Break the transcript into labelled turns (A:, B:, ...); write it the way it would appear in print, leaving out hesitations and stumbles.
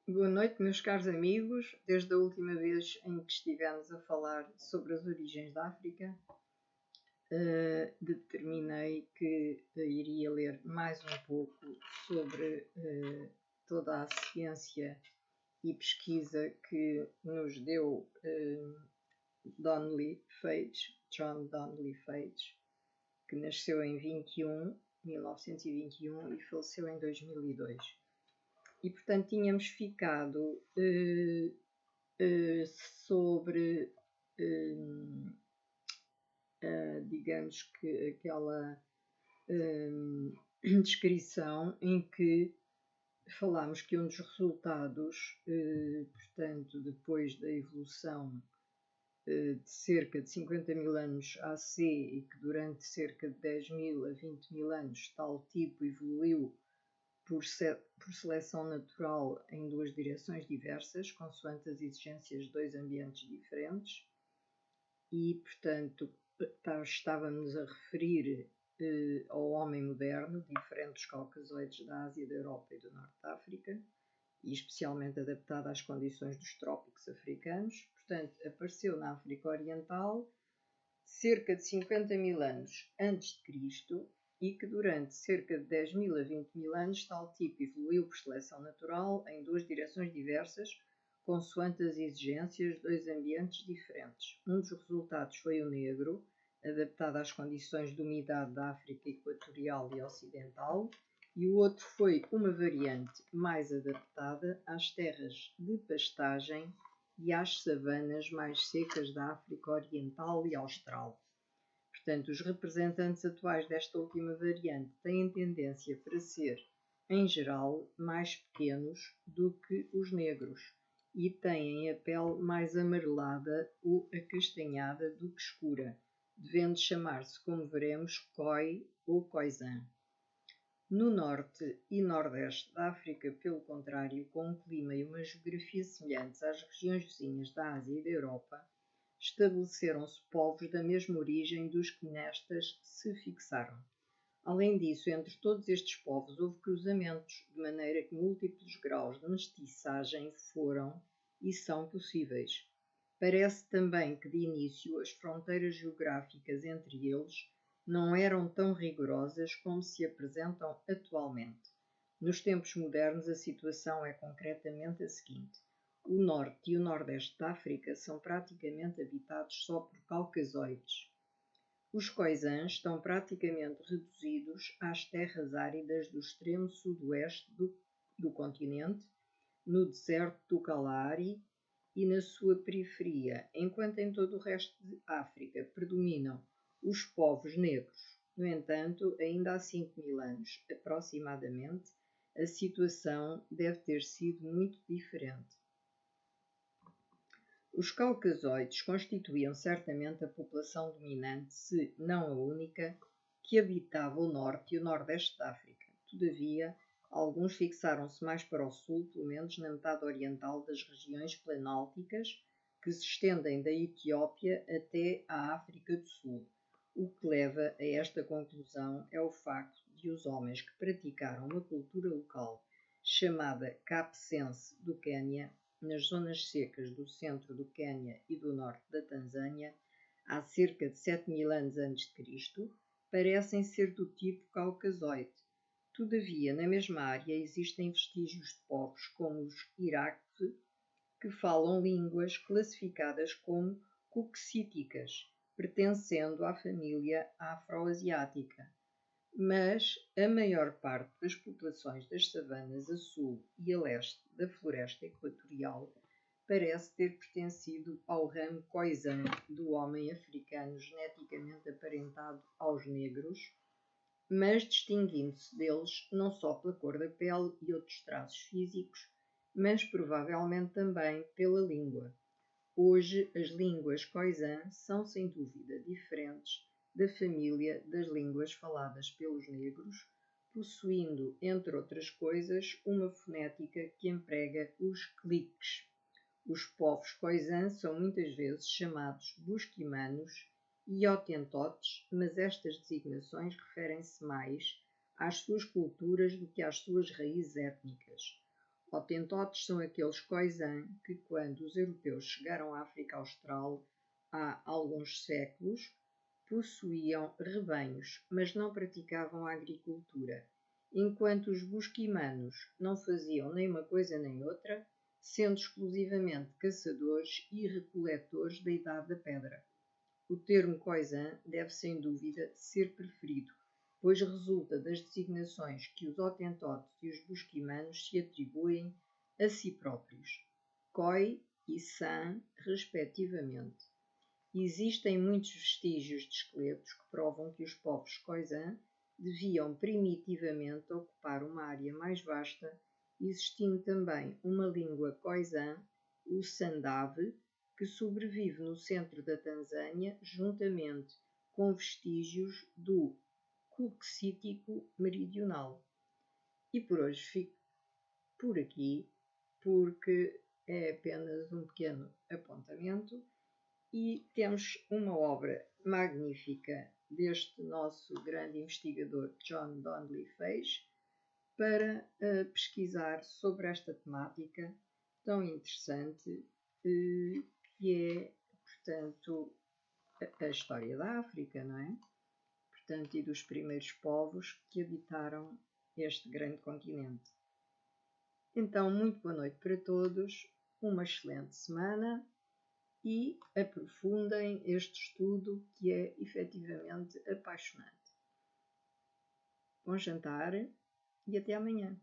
A: Boa noite, meus caros amigos. Desde a última vez em que estivemos a falar sobre as origens da África, determinei que iria ler mais um pouco sobre toda a ciência e pesquisa que nos deu John Donnelly Page, que nasceu em 1921 e faleceu em 2002. E, portanto, tínhamos ficado sobre, digamos que aquela descrição em que falámos que um dos resultados, portanto, depois da evolução de cerca de 50 mil anos AC e que durante cerca de 10 mil a 20 mil anos tal tipo evoluiu por seleção natural em duas direções diversas, consoante as exigências de dois ambientes diferentes, e, portanto, estávamos a referir ao homem moderno, diferente dos caucasoides da Ásia, da Europa e do Norte da África, e especialmente adaptado às condições dos trópicos africanos. Portanto, apareceu na África Oriental cerca de 50 mil anos antes de Cristo, e que durante cerca de 10 mil a 20 mil anos tal tipo evoluiu por seleção natural em duas direções diversas, consoante as exigências de dois ambientes diferentes. Um dos resultados foi o negro, adaptado às condições de umidade da África equatorial e ocidental, e o outro foi uma variante mais adaptada às terras de pastagem e às savanas mais secas da África Oriental e Austral. Portanto, os representantes atuais desta última variante têm tendência para ser, em geral, mais pequenos do que os negros e têm a pele mais amarelada ou acastanhada do que escura, devendo chamar-se, como veremos, Khoi ou Khoisan. No norte e nordeste da África, pelo contrário, com um clima e uma geografia semelhantes às regiões vizinhas da Ásia e da Europa, estabeleceram-se povos da mesma origem dos que nestas se fixaram. Além disso, entre todos estes povos houve cruzamentos, de maneira que múltiplos graus de mestiçagem foram e são possíveis. Parece também que, de início, as fronteiras geográficas entre eles não eram tão rigorosas como se apresentam atualmente. Nos tempos modernos, a situação é concretamente a seguinte: o norte e o nordeste da África são praticamente habitados só por caucasoides. Os Khoisans estão praticamente reduzidos às terras áridas do extremo sudoeste do continente, no deserto do Kalahari e na sua periferia, enquanto em todo o resto de África predominam os povos negros. No entanto, ainda há 5 mil anos, aproximadamente, a situação deve ter sido muito diferente. Os caucasoides constituíam certamente a população dominante, se não a única, que habitava o norte e o nordeste da África. Todavia, alguns fixaram-se mais para o sul, pelo menos na metade oriental das regiões planálticas, que se estendem da Etiópia até à África do Sul. O que leva a esta conclusão é o facto de os homens que praticaram uma cultura local, chamada capecense do Quênia, nas zonas secas do centro do Quênia e do norte da Tanzânia, há cerca de 7 mil anos antes de Cristo, parecem ser do tipo caucasoide. Todavia, na mesma área existem vestígios de povos como os Irakse, que falam línguas classificadas como cuxíticas, pertencendo à família afroasiática. Mas a maior parte das populações das savanas a sul e a leste da floresta equatorial parece ter pertencido ao ramo Khoisan do homem africano geneticamente aparentado aos negros, mas distinguindo-se deles não só pela cor da pele e outros traços físicos, mas provavelmente também pela língua. Hoje, as línguas Khoisan são sem dúvida diferentes da família das línguas faladas pelos negros, possuindo, entre outras coisas, uma fonética que emprega os cliques. Os povos Khoisan são muitas vezes chamados busquimanos e hotentotes, mas estas designações referem-se mais às suas culturas do que às suas raízes étnicas. Hotentotes são aqueles Khoisan que, quando os europeus chegaram à África Austral há alguns séculos, possuíam rebanhos, mas não praticavam a agricultura, enquanto os busquimanos não faziam nem uma coisa nem outra, sendo exclusivamente caçadores e recoletores da Idade da Pedra. O termo Khoisan deve sem dúvida ser preferido, pois resulta das designações que os Hotentotes e os busquimanos se atribuem a si próprios, Khoi e San, respectivamente. Existem muitos vestígios de esqueletos que provam que os povos Khoisan deviam primitivamente ocupar uma área mais vasta, existindo também uma língua Khoisan, o Sandave, que sobrevive no centro da Tanzânia, juntamente com vestígios do Cuxítico meridional. E por hoje fico por aqui, porque é apenas um pequeno apontamento e temos uma obra magnífica deste nosso grande investigador John Donnelly fez para pesquisar sobre esta temática tão interessante que é, portanto, a história da África, não é? Portanto, e dos primeiros povos que habitaram este grande continente. Então, muito boa noite para todos, uma excelente semana e aprofundem este estudo que é efetivamente apaixonante. Bom jantar e até amanhã.